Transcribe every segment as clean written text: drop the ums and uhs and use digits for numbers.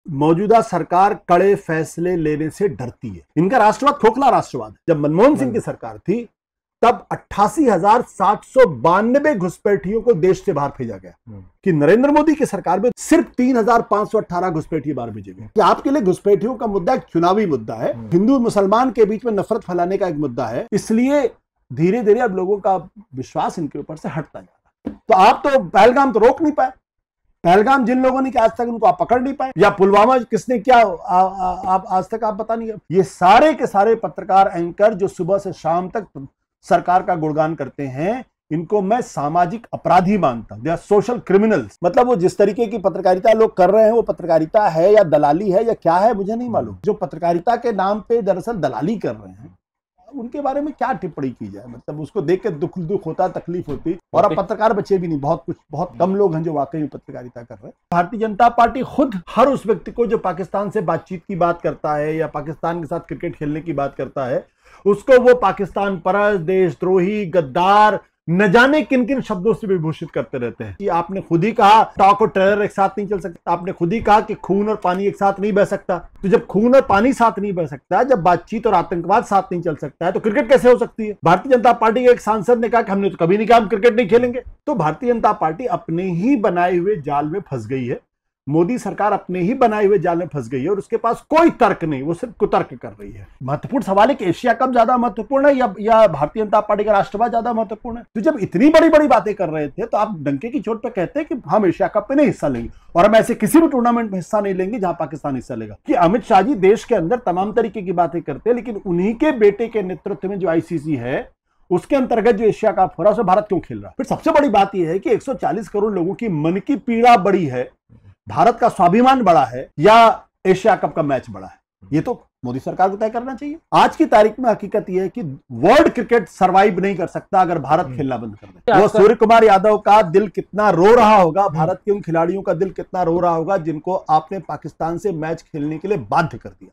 मौजूदा सरकार कड़े फैसले लेने से डरती है। इनका राष्ट्रवाद खोखला राष्ट्रवाद है। जब मनमोहन सिंह की सरकार थी तब 88,792 घुसपैठियों को देश से बाहर भेजा गया कि नरेंद्र मोदी की सरकार में सिर्फ 3,518 घुसपैठिए बाहर भेजे गए। कि आपके लिए घुसपैठियों का मुद्दा एक चुनावी मुद्दा है, हिंदू मुसलमान के बीच में नफरत फैलाने का एक मुद्दा है, इसलिए धीरे धीरे अब लोगों का विश्वास इनके ऊपर से हटता जा रहा है। तो आप तो पहलगाम तो रोक नहीं पाए। पहलगाम जिन लोगों ने आज तक उनको आप पकड़ नहीं पाए, या पुलवामा किसने क्या आप आज तक आप बता नहीं। ये सारे के सारे पत्रकार एंकर जो सुबह से शाम तक सरकार का गुणगान करते हैं, इनको मैं सामाजिक अपराधी मानता हूं, सोशल क्रिमिनल्स। मतलब वो जिस तरीके की पत्रकारिता लोग कर रहे हैं वो पत्रकारिता है या दलाली है या क्या है मुझे नहीं मालूम। जो पत्रकारिता के नाम पे दरअसल दलाली कर रहे हैं उनके बारे में क्या टिप्पणी की जाए। मतलब उसको देख के दुख होता, तकलीफ होती। और अब पत्रकार बचे भी नहीं, बहुत कम लोग हैं जो वाकई में पत्रकारिता कर रहे हैं। भारतीय जनता पार्टी खुद हर उस व्यक्ति को जो पाकिस्तान से बातचीत की बात करता है या पाकिस्तान के साथ क्रिकेट खेलने की बात करता है, उसको वो पाकिस्तान परस्त, देशद्रोही, गद्दार, न जाने किन किन शब्दों से विभूषित करते रहते हैं। कि आपने खुद ही कहा टॉक और टेरर एक साथ नहीं चल सकता। आपने खुद ही कहा कि खून और पानी एक साथ नहीं बह सकता। तो जब खून और पानी साथ नहीं बह सकता, जब बातचीत और आतंकवाद साथ नहीं चल सकता है, तो क्रिकेट कैसे हो सकती है। भारतीय जनता पार्टी के एक सांसद ने कहा कि हमने तो कभी नहीं कहा हम क्रिकेट नहीं खेलेंगे। तो भारतीय जनता पार्टी अपने ही बनाए हुए जाल में फंस गई है। मोदी सरकार अपने ही बनाए हुए जाल में फंस गई है और उसके पास कोई तर्क नहीं, वो सिर्फ कुतर्क कर रही है। महत्वपूर्ण सवाल है कि एशिया कप ज्यादा महत्वपूर्ण है या भारतीय जनता पार्टी का राष्ट्रवाद ज्यादा महत्वपूर्ण है। तो जब इतनी बड़ी बड़ी बातें कर रहे थे तो आप डंके की चोट पर कहते हैं कि हम एशिया कप में नहीं हिस्सा लेंगे और हम ऐसे किसी भी टूर्नामेंट में हिस्सा नहीं लेंगे जहां पाकिस्तान हिस्सा लेगा। कि अमित शाह जी देश के अंदर तमाम तरीके की बातें करते हैं, लेकिन उन्हीं के बेटे के नेतृत्व में जो आईसीसी है उसके अंतर्गत जो एशिया कप हो रहा है उसमें भारत क्यों खेल रहा है। फिर सबसे बड़ी बात यह है कि 140 करोड़ लोगों की मन की पीड़ा बड़ी है, भारत का स्वाभिमान बड़ा है या एशिया कप का मैच बड़ा है, ये तो मोदी सरकार को तय करना चाहिए। आज की तारीख में हकीकत यह है कि वर्ल्ड क्रिकेट सरवाइव नहीं कर सकता अगर भारत खेलना बंद कर दे। वो सूर्य कुमार यादव का दिल कितना रो रहा होगा, भारत के उन खिलाड़ियों का दिल कितना रो रहा होगा जिनको आपने पाकिस्तान से मैच खेलने के लिए बाध्य कर दिया।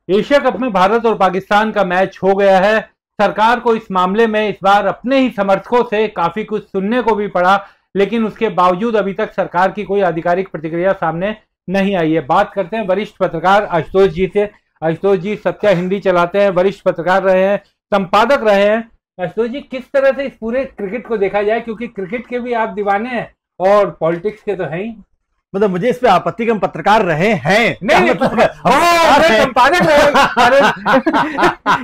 एशिया कप में भारत और पाकिस्तान का मैच हो गया है। सरकार को इस मामले में इस बार अपने ही समर्थकों से काफी कुछ सुनने को भी पड़ा, लेकिन उसके बावजूद अभी तक सरकार की कोई आधिकारिक प्रतिक्रिया सामने नहीं आई है। बात करते हैं वरिष्ठ पत्रकार आशुतोष जी से। आशुतोष जी सत्या हिंदी चलाते हैं, वरिष्ठ पत्रकार रहे हैं, संपादक रहे हैं। आशुतोष जी, किस तरह से इस पूरे क्रिकेट को देखा जाए, क्योंकि क्रिकेट के भी आप दीवाने हैं और पॉलिटिक्स के तो हैं ही। मतलब मुझे इस पे आपत्ति कि हम पत्रकार रहे हैं नहीं, संपादक रहे।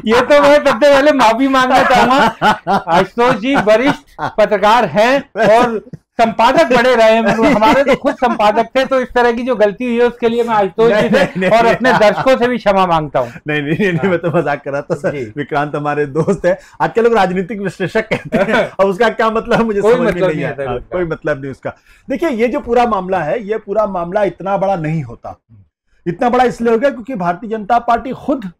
ये तो मैं सबसे पहले माफी मांगना चाहूंगा। आशुतोष जी वरिष्ठ पत्रकार हैं और संपादक बड़े रहे हैं। हमारे तो खुद संपादक थे, तो इस तरह की जो गलती हुई है उसके लिए मैं आशुतोष जी से और अपने दर्शकों से भी क्षमा मांगता हूँ। नहीं, मैं तो मजाक कर रहा था सर। विक्रांत हमारे दोस्त है। आज के लोग राजनीतिक विश्लेषक कहते हैं और उसका क्या मतलब मुझे समझ में नहीं आता। कोई मतलब नहीं उसका। देखिए, ये जो पूरा मामला है, ये पूरा मामला इतना बड़ा नहीं होता। इतना बड़ा इसलिए हो गया क्योंकि भारतीय जनता पार्टी खुद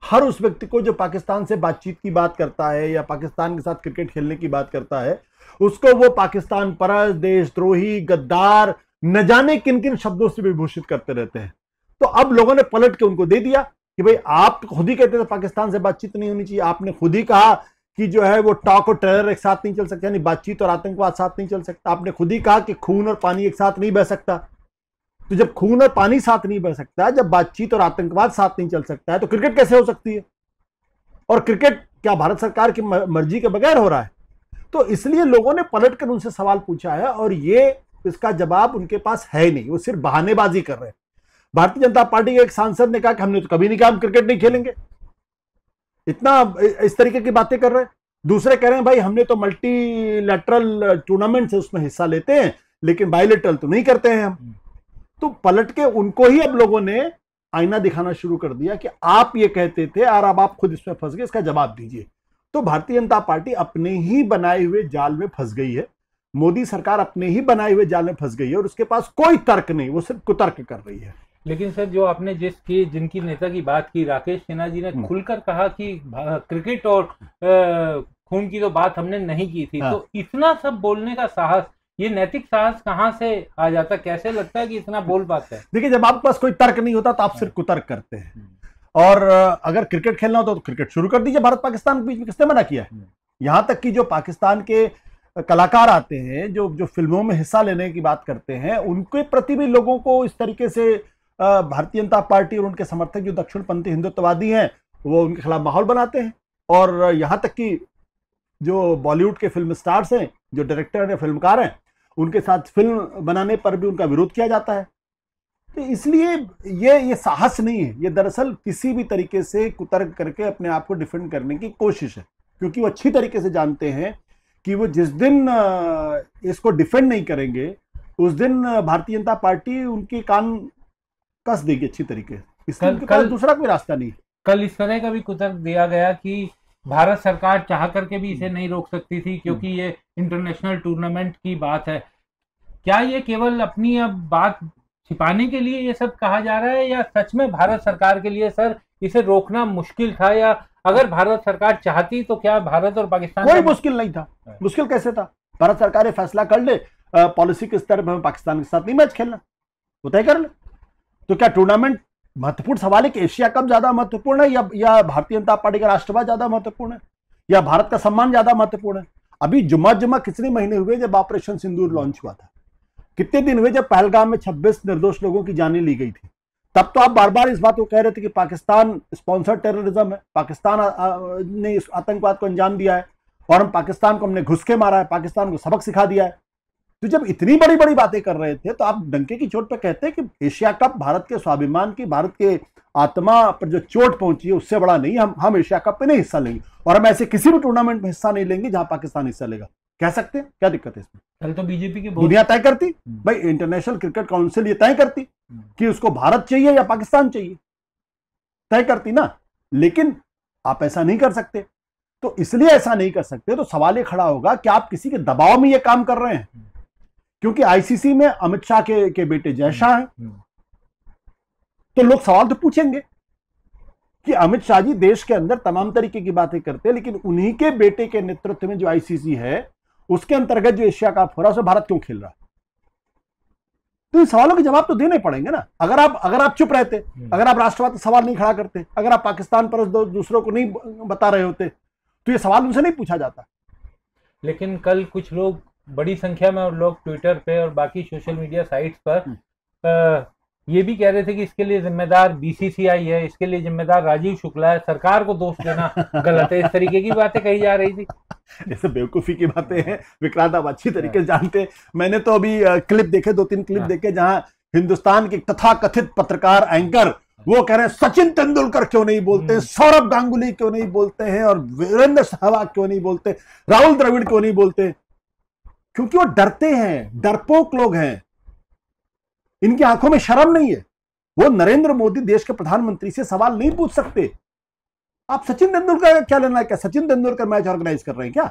हर उस व्यक्ति को जो पाकिस्तान से बातचीत की बात करता है या पाकिस्तान के साथ क्रिकेट खेलने की बात करता है, उसको वो पाकिस्तान परस्त, देशद्रोही, गद्दार, न जाने किन किन शब्दों से विभूषित करते रहते हैं। तो अब लोगों ने पलट के उनको दे दिया कि भाई आप खुद ही कहते थे पाकिस्तान से बातचीत नहीं होनी चाहिए। आपने खुद ही कहा कि जो है वो टॉक और टेरर एक साथ नहीं चल सकता, यानी बातचीत और आतंकवाद साथ नहीं चल सकता। आपने खुद ही कहा कि खून और पानी एक साथ नहीं बह सकता। तो जब खून और पानी साथ नहीं बह सकता, जब बातचीत और आतंकवाद साथ नहीं चल सकता है, तो क्रिकेट कैसे हो सकती है। और क्रिकेट क्या भारत सरकार की मर्जी के बगैर हो रहा है। तो इसलिए लोगों ने पलटकर उनसे सवाल पूछा है और ये इसका जवाब उनके पास है नहीं, वो सिर्फ बहानेबाजी कर रहे हैं। भारतीय जनता पार्टी के एक सांसद ने कहा कि हमने तो कभी नहीं कहा हम क्रिकेट नहीं खेलेंगे। इतना इस तरीके की बातें कर रहे हैं। दूसरे कह रहे हैं भाई हमने तो मल्टीलैटरल टूर्नामेंट से उसमें हिस्सा लेते हैं, लेकिन बायलैटरल तो नहीं करते हैं हम। तो पलट के उनको ही अब लोगों ने आईना दिखाना शुरू कर दिया कि आप ये कहते थे और अब आप खुद इसमें फंस गए, इसका जवाब दीजिए। तो भारतीय जनता पार्टी अपने ही बनाए हुए जाल में फंस गई है। मोदी सरकार अपने ही बनाए हुए जाल में फंस गई है और उसके पास कोई तर्क नहीं, वो सिर्फ कुतर्क कर रही है। लेकिन सर, जो आपने जिनकी नेता की बात की, राकेश सिन्हा जी ने खुलकर कहा कि क्रिकेट और खून की तो बात हमने नहीं की थी। तो इतना सब बोलने का साहस, ये नैतिक साहस कहां से आ जाता, कैसे लगता है कि इतना बोल पाते हैं। देखिए, जब आपके पास कोई तर्क नहीं होता तो आप सिर्फ कुतर्क करते हैं। और अगर क्रिकेट खेलना होता तो क्रिकेट शुरू कर दीजिए। भारत पाकिस्तान के बीच में किसने मना किया है। यहां तक कि जो पाकिस्तान के कलाकार आते हैं, जो फिल्मों में हिस्सा लेने की बात करते हैं, उनके प्रति भी लोगों को इस तरीके से भारतीय जनता पार्टी और उनके समर्थक जो दक्षिणपंथी हिंदुत्ववादी हैं वो उनके खिलाफ माहौल बनाते हैं, और यहाँ तक कि जो बॉलीवुड के फिल्म स्टार्स हैं, जो डायरेक्टर हैं, फिल्मकार हैं, उनके साथ फिल्म बनाने पर भी उनका विरोध किया जाता है। तो इसलिए ये साहस नहीं है, ये दरअसल किसी भी तरीके से कुतर्क करके अपने आप को डिफेंड करने की कोशिश है, क्योंकि वो अच्छी तरीके से जानते हैं कि वो जिस दिन इसको डिफेंड नहीं करेंगे उस दिन भारतीय जनता पार्टी उनकी कान कस देगी अच्छी तरीके से। इसलिए उनके पास दूसरा कोई रास्ता नहीं है। कल इस तरह का भी कुतर्क दिया गया कि भारत सरकार चाह करके भी इसे नहीं रोक सकती थी क्योंकि ये इंटरनेशनल टूर्नामेंट की बात है। क्या ये केवल अपनी अब बात छिपाने के लिए ये सब कहा जा रहा है, या सच में भारत सरकार के लिए सर इसे रोकना मुश्किल था, या अगर भारत सरकार चाहती तो क्या भारत और पाकिस्तान कोई मुश्किल नहीं था? मुश्किल कैसे था? भारत सरकार ये फैसला कर ले पॉलिसी के स्तर पर पाकिस्तान के साथ नहीं मैच खेलना, वो तय कर ले। तो क्या टूर्नामेंट महत्वपूर्ण सवाल है कि एशिया कप ज्यादा महत्वपूर्ण है या भारतीय जनता पार्टी का राष्ट्रवाद ज्यादा महत्वपूर्ण है, या भारत का सम्मान ज्यादा महत्वपूर्ण है? अभी जुम्मा कितने महीने हुए जब ऑपरेशन सिंदूर लॉन्च हुआ था? कितने दिन हुए जब पहलगाम में 26 निर्दोष लोगों की जानें ली गई थी? तब तो आप बार बार इस बात को कह रहे थे कि पाकिस्तान स्पॉन्सर टेररिज्म है, पाकिस्तान ने इस आतंकवाद को अंजाम दिया है और हम पाकिस्तान को हमने घुस के मारा है, पाकिस्तान को सबक सिखा दिया है। तो जब इतनी बड़ी बड़ी बातें कर रहे थे तो आप डंके की चोट पे कहते हैं कि एशिया कप भारत के स्वाभिमान की, भारत के आत्मा पर जो चोट पहुंची है उससे बड़ा नहीं, हम एशिया कप में नहीं हिस्सा लेंगे और हम ऐसे किसी भी टूर्नामेंट में हिस्सा नहीं लेंगे जहां पाकिस्तान हिस्सा लेगा। कह सकते हैं, क्या दिक्कत है इसमें? कल तो बीजेपी की दुनिया तय करती भाई, इंटरनेशनल क्रिकेट काउंसिल ये तय करती कि उसको भारत चाहिए या पाकिस्तान चाहिए, तय करती ना। लेकिन आप ऐसा नहीं कर सकते, तो इसलिए ऐसा नहीं कर सकते तो सवाल ये खड़ा होगा कि आप किसी के दबाव में ये काम कर रहे हैं, क्योंकि आईसीसी में अमित शाह के बेटे जय शाह हैं, तो लोग सवाल तो पूछेंगे कि अमित शाह जी देश के अंदर तमाम तरीके की बातें करते हैं, लेकिन उन्हीं के बेटे के नेतृत्व में जो आईसीसी है उसके अंतर्गत जो एशिया कप हो रहा है उसमें भारत क्यों खेल रहा है? तो इन सवालों के जवाब तो देने पड़ेंगे ना। अगर आप चुप रहते, अगर आप राष्ट्रवाद का सवाल नहीं खड़ा करते, अगर आप पाकिस्तान पर दूसरों को नहीं बता रहे होते तो ये सवाल उनसे नहीं पूछा जाता। लेकिन कल कुछ लोग, बड़ी संख्या में लोग ट्विटर पे और बाकी सोशल मीडिया साइट्स पर ये भी कह रहे थे कि इसके लिए जिम्मेदार बीसीसीआई है, इसके लिए जिम्मेदार राजीव शुक्ला है, सरकार को दोष देना गलत है, इस तरीके की बातें कही जा रही थी। जैसे बेवकूफी की बातें हैं विक्रांत, आप अच्छी तरीके से जानते हैं। मैंने तो अभी क्लिप देखे, 2-3 क्लिप देखे जहां हिंदुस्तान के तथाकथित पत्रकार एंकर वो कह रहे हैं सचिन तेंदुलकर क्यों नहीं बोलते, सौरभ गांगुली क्यों नहीं बोलते हैं, और वीरेंद्र सहवाग क्यों नहीं बोलते, राहुल द्रविड़ क्यों नहीं बोलते? क्योंकि वो डरते हैं, डरपोक लोग हैं, इनकी आंखों में शर्म नहीं है। वो नरेंद्र मोदी देश के प्रधानमंत्री से सवाल नहीं पूछ सकते। आप सचिन तेंदुलकर का क्या लेना है? क्या सचिन तेंदुलकर मैच ऑर्गेनाइज कर रहे हैं क्या?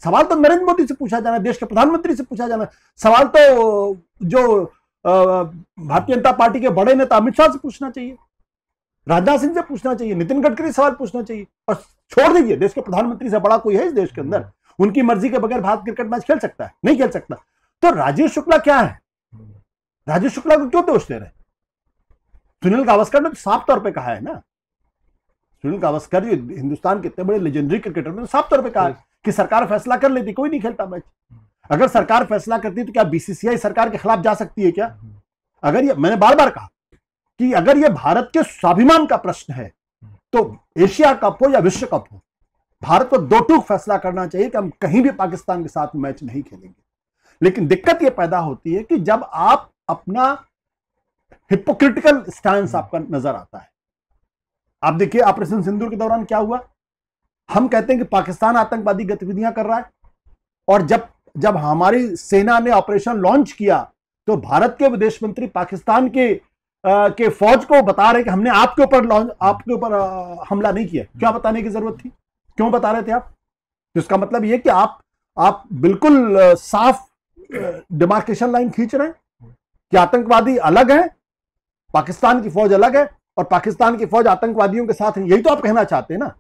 सवाल तो नरेंद्र मोदी से पूछा जाना है, देश के प्रधानमंत्री से पूछा जाना है। सवाल तो जो भारतीय जनता पार्टी के बड़े नेता अमित शाह से पूछना चाहिए, राजनाथ सिंह से पूछना चाहिए, नितिन गडकरी से सवाल पूछना चाहिए। और छोड़ दीजिए, देश के प्रधानमंत्री से बड़ा कोई है इस देश के अंदर? उनकी मर्जी के बगैर भारत क्रिकेट मैच खेल सकता है? नहीं खेल सकता। तो राजीव शुक्ला क्या है? राजीव शुक्ला को क्यों दोष दे रहे? सुनील गावस्कर ने तो साफ तौर पे कहा है ना, सुनील गावस्कर जो हिंदुस्तान के इतने बड़े लेजेंडरी क्रिकेटर ने साफ तौर पे कहा है कि सरकार फैसला कर लेती, कोई नहीं खेलता मैच। अगर सरकार फैसला करती तो क्या बीसीसीआई सरकार के खिलाफ जा सकती है क्या? अगर ये, मैंने बार बार कहा कि अगर ये भारत के स्वाभिमान का प्रश्न है तो एशिया कप हो या विश्व कप हो, भारत को दो टूक फैसला करना चाहिए कि हम कहीं भी पाकिस्तान के साथ मैच नहीं खेलेंगे। लेकिन दिक्कत यह पैदा होती है कि जब आप अपना हिपोक्रिटिकल स्टैंस आपका नजर आता है। आप देखिए ऑपरेशन सिंदूर के दौरान क्या हुआ। हम कहते हैं कि पाकिस्तान आतंकवादी गतिविधियां कर रहा है, और जब हमारी सेना ने ऑपरेशन लॉन्च किया तो भारत के विदेश मंत्री पाकिस्तान के फौज को बता रहे कि हमने आपके ऊपर हमला नहीं किया। क्या बताने की जरूरत थी? क्यों बता रहे थे आप? तो इसका मतलब यह कि आप बिल्कुल साफ डिमार्केशन लाइन खींच रहे हैं कि आतंकवादी अलग है, पाकिस्तान की फौज अलग है, और पाकिस्तान की फौज आतंकवादियों के साथ है। यही तो आप कहना चाहते हैं ना।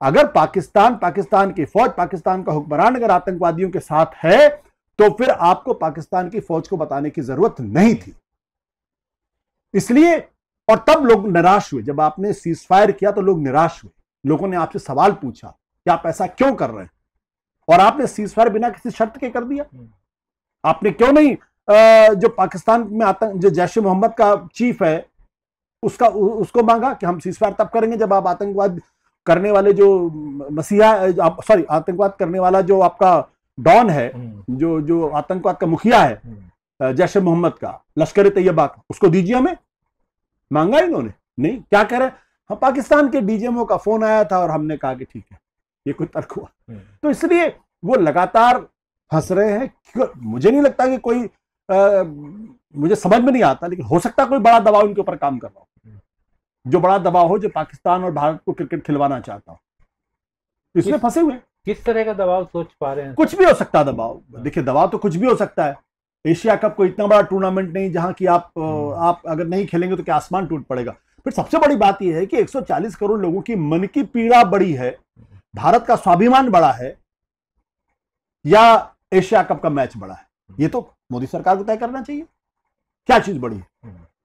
अगर पाकिस्तान की फौज, पाकिस्तान का हुक्मरान अगर आतंकवादियों के साथ है तो फिर आपको पाकिस्तान की फौज को बताने की जरूरत नहीं थी। इसलिए, और तब लोग निराश हुए जब आपने सीज फायर किया, तो लोग निराश हुए। लोगों ने आपसे सवाल पूछा कि आप ऐसा क्यों कर रहे हैं, और आपने सीज फायर बिना किसी शर्त के कर दिया। आपने क्यों नहीं जो पाकिस्तान में जो जैश ए मोहम्मद का चीफ है उसको मांगा कि हम सीजफायर तब करेंगे जब आप आतंकवाद करने वाले जो आतंकवाद करने वाला जो आपका डॉन है, जो आतंकवाद का मुखिया है जैश ए मोहम्मद का, लश्कर तैयबा का, उसको दीजिए हमें। मांगा इन्होंने नहीं। क्या कह रहे हैं, हम पाकिस्तान के डीजीएमओ का फोन आया था और हमने कहा कि ठीक है, ये कोई तर्क हुआ। तो इसलिए वो लगातार फंस रहे हैं। मुझे नहीं लगता कि कोई मुझे समझ में नहीं आता, लेकिन हो सकता है कोई बड़ा दबाव उनके ऊपर काम कर रहा हो, जो बड़ा दबाव हो, जो पाकिस्तान और भारत को क्रिकेट खिलवाना चाहता हो, इसमें फंसे हुए। किस तरह का दबाव सोच पा रहे हैं? कुछ भी हो सकता है दबाव। देखिए, दबाव तो कुछ भी हो सकता है। एशिया कप कोई इतना बड़ा टूर्नामेंट नहीं जहां की आप अगर नहीं खेलेंगे तो क्या आसमान टूट पड़ेगा। फिर सबसे बड़ी बात यह है कि 140 करोड़ लोगों की मन की पीड़ा बड़ी है, भारत का स्वाभिमान बड़ा है, या एशिया कप का मैच बड़ा है। ये तो मोदी सरकार को तय करना चाहिए, क्या चीज बड़ी है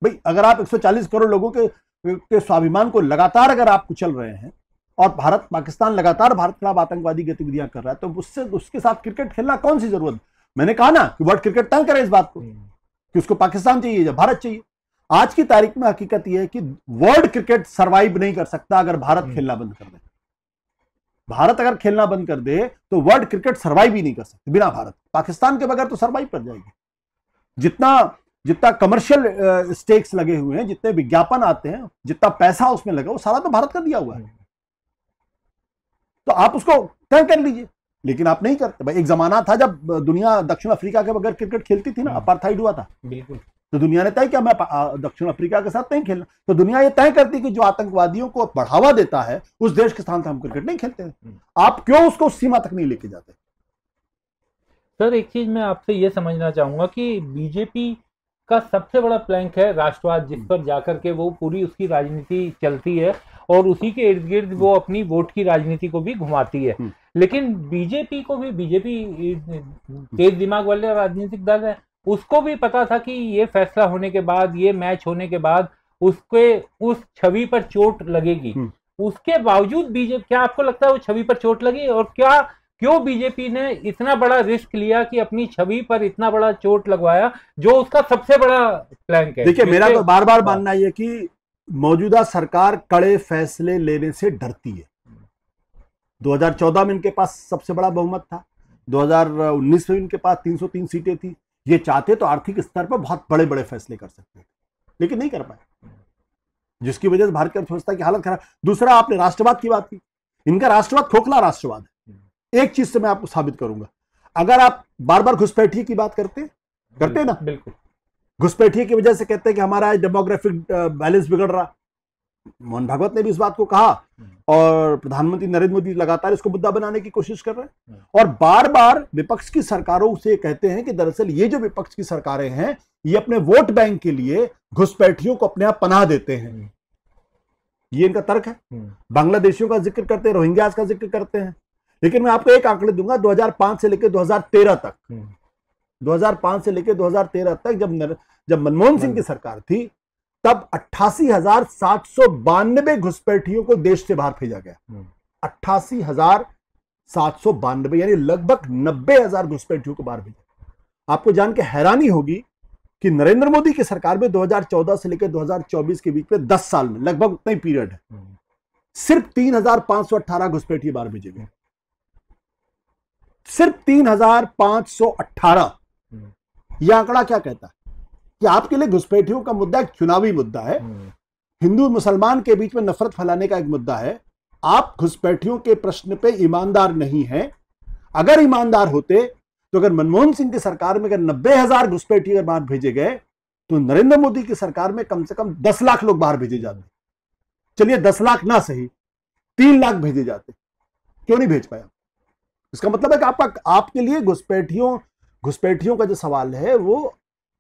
भाई। अगर आप 140 करोड़ लोगों के स्वाभिमान को लगातार अगर आप कुचल रहे हैं और पाकिस्तान लगातार भारत के खिलाफ आतंकवादी गतिविधियां कर रहा है, तो उसके साथ क्रिकेट खेलना कौन सी जरूरत। मैंने कहा ना कि वर्ल्ड क्रिकेट तय करे इस बात को कि उसको पाकिस्तान चाहिए या भारत चाहिए। आज की तारीख में हकीकत यह है कि वर्ल्ड क्रिकेट सरवाइव नहीं कर सकता अगर भारत खेलना बंद कर दे। भारत अगर खेलना बंद कर दे तो वर्ल्ड क्रिकेट सरवाइव ही नहीं कर सकती बिना भारत। पाकिस्तान के बगैर तो सरवाइव कर जाएगी। जितना कमर्शियल स्टेक्स लगे हुए हैं, जितने विज्ञापन आते हैं, जितना पैसा उसमें लगा, वो सारा तो भारत का दिया हुआ है। तो आप उसको तय कर लीजिए, लेकिन आप नहीं करते भाई। एक जमाना था जब दुनिया दक्षिण अफ्रीका के बगैर क्रिकेट खेलती थी ना, अपार्थाइड हुआ था, बिल्कुल। तो दुनिया ने तय किया मैं दक्षिण अफ्रीका के साथ नहीं खेलना। तो दुनिया ये तय करती कि जो आतंकवादियों को बढ़ावा देता है उस देश के स्थान पर हम क्रिकेट नहीं खेलते। आप क्यों उसको उस सीमा तक नहीं लेके जाते। सर, एक चीज मैं आपसे ये समझना चाहूंगा कि बीजेपी का सबसे बड़ा प्लैंक है राष्ट्रवाद, जिस पर जाकर के वो पूरी उसकी राजनीति चलती है और उसी के इर्द गिर्द वो अपनी वोट की राजनीति को भी घुमाती है। लेकिन बीजेपी तेज दिमाग वाले राजनीतिक दल है, उसको भी पता था कि ये फैसला होने के बाद, ये मैच होने के बाद उसके उस छवि पर चोट लगेगी। उसके बावजूद बीजेपी, क्या आपको लगता है वो छवि पर चोट लगी? और क्यों बीजेपी ने इतना बड़ा रिस्क लिया कि अपनी छवि पर इतना बड़ा चोट लगवाया, जो उसका सबसे बड़ा प्लान है? देखिए, मेरा तो बार बार मानना यह कि मौजूदा सरकार कड़े फैसले लेने से डरती है। 2014 में इनके पास सबसे बड़ा बहुमत था, 2019 में इनके पास 303 सीटें थी। ये चाहते तो आर्थिक स्तर पर बहुत बड़े बड़े फैसले कर सकते थे, लेकिन नहीं कर पाए, जिसकी वजह से भारत की अर्थव्यवस्था की हालत खराब। दूसरा, आपने राष्ट्रवाद की बात की, इनका राष्ट्रवाद खोखला राष्ट्रवाद है। एक चीज से मैं आपको साबित करूंगा। अगर आप बार बार घुसपैठिए की बात करते हैं ना, बिल्कुल, घुसपैठिए की वजह से कहते हैं कि हमारा डेमोग्राफिक बैलेंस बिगड़ रहा। मोहन भागवत ने भी इस बात को कहा और प्रधानमंत्री नरेंद्र मोदी लगातार इसको मुद्दा बनाने की कोशिश कर रहे हैं और बार बार विपक्ष की सरकारों से कहते हैं कि दरअसल ये जो विपक्ष की सरकारें हैं, ये अपने वोट बैंक के लिए घुसपैठियों को अपने आप पनाह देते हैं। ये इनका तर्क है। बांग्लादेशियों का जिक्र करते हैं, रोहिंग्यास का जिक्र करते हैं। लेकिन मैं आपको एक आंकड़े दूंगा, 2005 से लेकर 2013 तक, 2005 से लेकर 2013 तक जब मनमोहन सिंह की सरकार थी, तब 88,792 घुसपैठियों को देश से बाहर भेजा गया। 88,792, यानी लगभग 90,000 घुसपैठियों को बाहर भेजा। आपको जान के हैरानी होगी कि नरेंद्र मोदी की सरकार में 2014 से लेकर 2024 के बीच में 10 साल में लगभग उतना ही पीरियड है, सिर्फ 3,518 घुसपैठिए बाहर भेजे गए। सिर्फ 3,518। यह आंकड़ा क्या कहता है कि आपके लिए घुसपैठियों का मुद्दा एक चुनावी मुद्दा है, हिंदू मुसलमान के बीच में नफरत फैलाने का एक मुद्दा है। आप घुसपैठियों के प्रश्न पे ईमानदार नहीं हैं। अगर ईमानदार होते तो अगर मनमोहन सिंह की सरकार में अगर 90,000 घुसपैठिए बाहर भेजे गए, तो नरेंद्र मोदी की सरकार में कम से कम 10 लाख लोग बाहर भेजे जाते। चलिए 10 लाख ना सही, 3 लाख भेजे जाते। क्यों नहीं भेज पाया? इसका मतलब है कि आपके लिए घुसपैठियों का जो सवाल है वो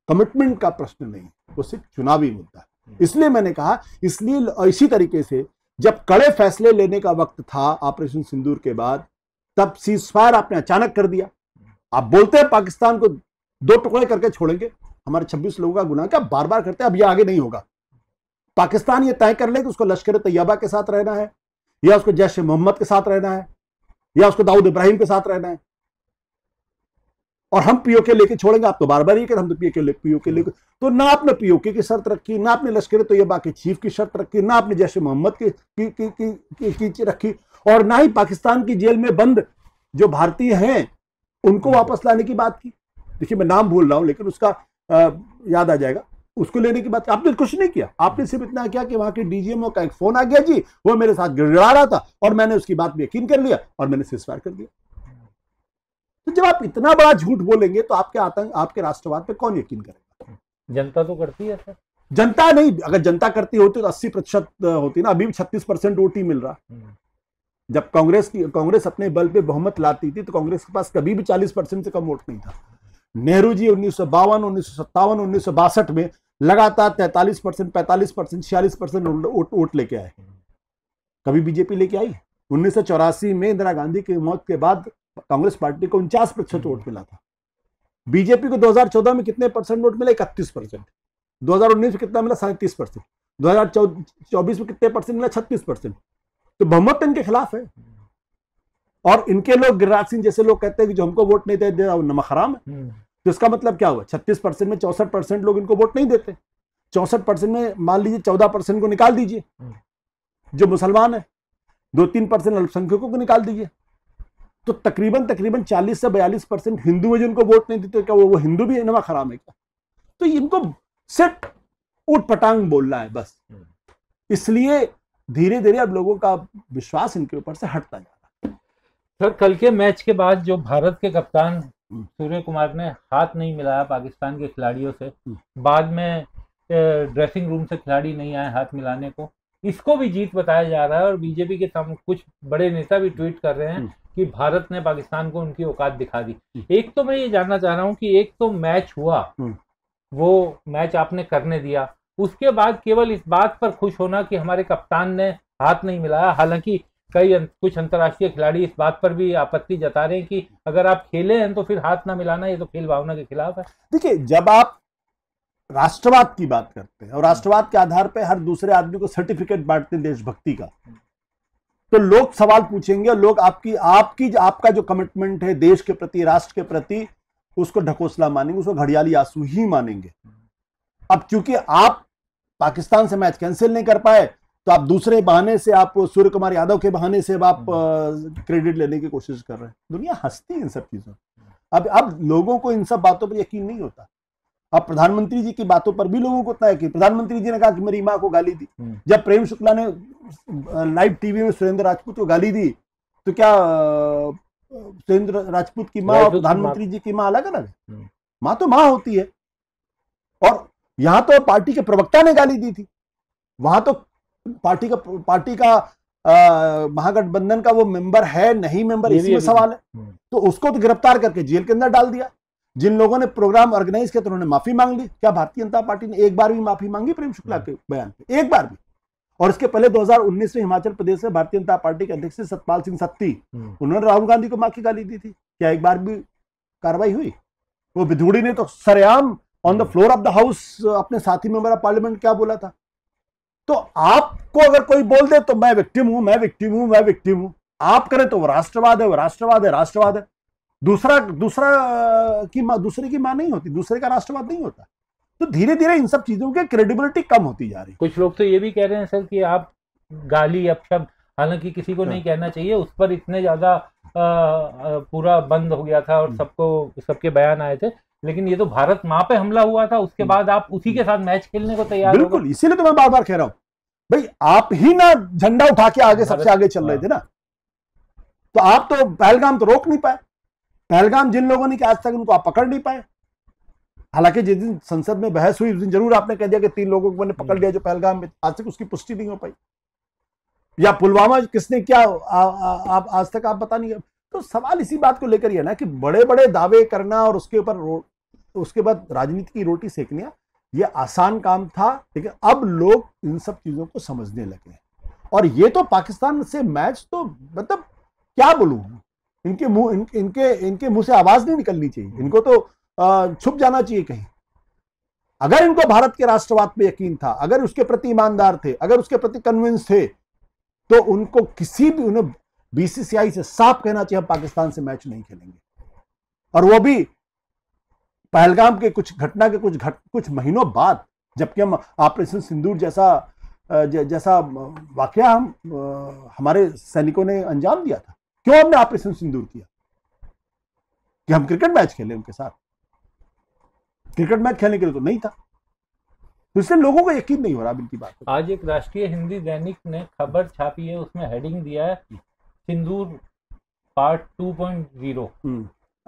कमिटमेंट का प्रश्न नहीं, वो सिर्फ चुनावी मुद्दा है। इसलिए मैंने कहा, इसलिए इसी तरीके से जब कड़े फैसले लेने का वक्त था ऑपरेशन सिंदूर के बाद, तब सीजफायर आपने अचानक कर दिया। आप बोलते हैं पाकिस्तान को 2 टुकड़े करके छोड़ेंगे, हमारे 26 लोगों का गुनाह क्या बार बार करते हैं। अब ये आगे नहीं होगा। पाकिस्तान ये तय कर ले कि उसको लश्कर तैयबा के साथ रहना है, या उसको जैश ए मोहम्मद के साथ रहना है, या उसको दाऊद इब्राहिम के साथ रहना है। और हम पीओके लेके छोड़ेंगे। आप तो बार बार ये कि हम तो पीओके लेके, तो ना आपने पीओके की शर्त रखी, ना आपने लश्कर तैयबा के चीफ की शर्त रखी, ना आपने जैश मोहम्मद की रखी, और ना ही पाकिस्तान की जेल में बंद जो भारतीय हैं उनको वापस लाने की बात की। देखिए मैं नाम भूल रहा हूं लेकिन उसका याद आ जाएगा, उसको लेने की बात। आपने कुछ नहीं किया, आपने सिर्फ इतना किया कि वहां के डीजीएमओ का एक फोन आ गया जी, वो मेरे साथ गिड़गिड़ा रहा था और मैंने उसकी बात में यकीन कर लिया और मैंने सीज़फायर कर दिया। तो जब आप इतना बड़ा झूठ बोलेंगे तो आपके आतंक, आपके राष्ट्रवाद पे कौन यकीन करेगा? जनता तो करती है सर। जनता नहीं, अगर जनता करती होती तो 80% होती ना, अभी भी 36% वोट ही मिल रहा। जब कांग्रेस अपने बल पे बहुमत लाती थी तो कांग्रेस के पास कभी भी 40% से कम वोट नहीं था। नेहरू जी 1952, 1957, 1962 में लगातार 43%, 45%, 46% वोट लेके आए। कभी बीजेपी लेके आई? 1984 में इंदिरा गांधी की मौत के बाद कांग्रेस पार्टी को 49% वोट मिला था। बीजेपी को 2014 में कितने परसेंट वोट मिला? 31%। 2019 में कितना मिला? 37%। 2024 में कितने परसेंट मिला? 36%। तो बहुमत इनके खिलाफ है। और इनके लोग, गिरिराज सिंह जैसे लोग कहते हैं कि जो हमको वोट नहीं देते नमक हराम है। तो इसका मतलब क्या हुआ? 36% में 64% लोग इनको वोट नहीं देते। 64% में मान लीजिए 14% को निकाल दीजिए जो मुसलमान है, 2-3% अल्पसंख्यकों को निकाल दीजिए, तो तकरीबन 40 से 42% हिंदू है जिनको वोट नहीं देते। क्या वो हिंदू भी नमक हराम है क्या? तो इनको सिर्फ उठ पटांग बोलना है बस। इसलिए धीरे धीरे अब लोगों का विश्वास इनके ऊपर से हटता जा रहा है। सर कल के मैच के बाद जो भारत के कप्तान सूर्य कुमार ने हाथ नहीं मिलाया पाकिस्तान के खिलाड़ियों से, बाद में ड्रेसिंग रूम से खिलाड़ी नहीं आए हाथ मिलाने को, इसको भी जीत बताया जा रहा है। और बीजेपी के कुछ बड़े नेता भी ट्वीट कर रहे हैं कि भारत ने पाकिस्तान को उनकी औकात दिखा दी। एक तो मैं ये जानना चाह रहा हूँ कि एक तो मैच हुआ, वो मैच आपने करने दिया, उसके बाद केवल इस बात पर खुश होना कि हमारे कप्तान ने हाथ नहीं मिलाया। हालांकि कुछ अंतर्राष्ट्रीय खिलाड़ी इस बात पर भी आपत्ति जता रहे हैं कि अगर आप खेले हैं तो फिर हाथ ना मिलाना, ये तो खेल भावना के खिलाफ है। देखिए जब आप राष्ट्रवाद की बात करते हैं और राष्ट्रवाद के आधार पर हर दूसरे आदमी को सर्टिफिकेट बांटते हैं देशभक्ति का, तो लोग सवाल पूछेंगे, लोग आपका जो कमिटमेंट है देश के प्रति, राष्ट्र के प्रति, उसको ढकोसला मानेंगे, उसको घड़ियाली आंसू ही मानेंगे। अब क्योंकि आप पाकिस्तान से मैच कैंसिल नहीं कर पाए तो आप दूसरे बहाने से, आप सूर्य कुमार यादव के बहाने से आप क्रेडिट लेने की कोशिश कर रहे हैं। दुनिया हंसती है इन सब चीजों। अब लोगों को इन सब बातों पर यकीन नहीं होता। अब प्रधानमंत्री जी की बातों पर भी लोगों को उतना यकीन। प्रधानमंत्री जी ने कहा कि मेरी मां को गाली दी। जब प्रेम शुक्ला ने लाइव टीवी में सुरेंद्र राजपूत को गाली दी तो क्या सुरेंद्र राजपूत की मां और प्रधानमंत्री जी की मां अलग अलग है? मां तो मां होती है। और यहां तो पार्टी के प्रवक्ता ने गाली दी थी, वहां तो पार्टी का महागठबंधन का वो मेंबर है नहीं मेंबर, इसी में सवाल है। तो उसको तो गिरफ्तार करके जेल के अंदर डाल दिया। जिन लोगों ने प्रोग्राम ऑर्गेनाइज किया तो उन्होंने माफी मांग ली। क्या भारतीय जनता पार्टी ने एक बार भी माफी मांगी प्रेम शुक्ला के बयान पे? एक बार भी। और इसके पहले 2019 में हिमाचल प्रदेश में भारतीय जनता पार्टी के अध्यक्ष सतपाल सिंह सत्ती, उन्होंने राहुल गांधी को मां की गाली दी थी। क्या एक बार भी कार्रवाई हुई? वो विधूड़ी ने तो सरेआम on the floor of the house अपने साथी मेंबर ऑफ पार्लियामेंट क्या बोला था। तो आपको अगर कोई बोल दे तो मैं विक्टिम हूं, मैं विक्टिम हूं, मैं विक्टिम हूं, आप करें तो वो राष्ट्रवाद है, वो राष्ट्रवाद है, राष्ट्रवाद है। दूसरे की मां नहीं होती, दूसरे का राष्ट्रवाद नहीं होता। तो धीरे धीरे इन सब चीजों की क्रेडिबिलिटी कम होती जा रही है। कुछ लोग तो ये भी कह रहे हैं सर कि आप गाली अपशब्द, हालांकि किसी को नहीं कहना चाहिए, उस पर इतने ज्यादा पूरा बंद हो गया था और सबके बयान आए थे, लेकिन ये तो भारत मां पे हमला हुआ था, उसके बाद आप उसी के साथ मैच खेलने को तैयार। बिल्कुल, इसीलिए तो मैं बार बार कह रहा हूं भाई, आप ही ना झंडा उठा के आगे सबसे आगे चल रहे थे ना। तो आप तो पहलगाम तो रोक नहीं पाए। पहलगाम जिन लोगों ने कि आज तक उनको आप पकड़ नहीं पाए। हालांकि जिस दिन संसद में बहस हुई उस दिन जरूर आपने कह दिया कि 3 लोगों को मैंने पकड़ लिया जो पहलगाम में, आज तक उसकी पुष्टि नहीं हो पाई। या पुलवामा किसने क्या आप आज तक आप पता नहीं। तो सवाल इसी बात को लेकर ही है ना कि बड़े बड़े दावे करना और उसके बाद राजनीति की रोटी सेकना ये आसान काम था, लेकिन अब लोग इन सब चीजों को समझने लगे। और ये तो पाकिस्तान से मैच तो मतलब क्या बोलूं, इनके मुंह से आवाज नहीं निकलनी चाहिए, इनको तो छुप जाना चाहिए कहीं। अगर इनको भारत के राष्ट्रवाद पे यकीन था, अगर उसके प्रति ईमानदार थे, अगर उसके प्रति कन्विंस थे, तो उनको उन्हें बीसीसीआई से साफ कहना चाहिए हम पाकिस्तान से मैच नहीं खेलेंगे। और वो भी पहलगाम के कुछ घटना के कुछ महीनों बाद, जबकि हम ऑपरेशन सिंदूर जैसा वाकया हमारे सैनिकों ने अंजाम दिया था। क्यों हमने ऑपरेशन सिंदूर किया? कि हम क्रिकेट मैच खेले उनके साथ? क्रिकेट मैच खेलने के लिए तो नहीं था। तो इसलिए लोगों को यकीन नहीं हो रहा इनकी बात। आज एक राष्ट्रीय हिंदी दैनिक ने खबर छापी है, उसमें हेडिंग दिया है सिंदूर पार्ट 2.0।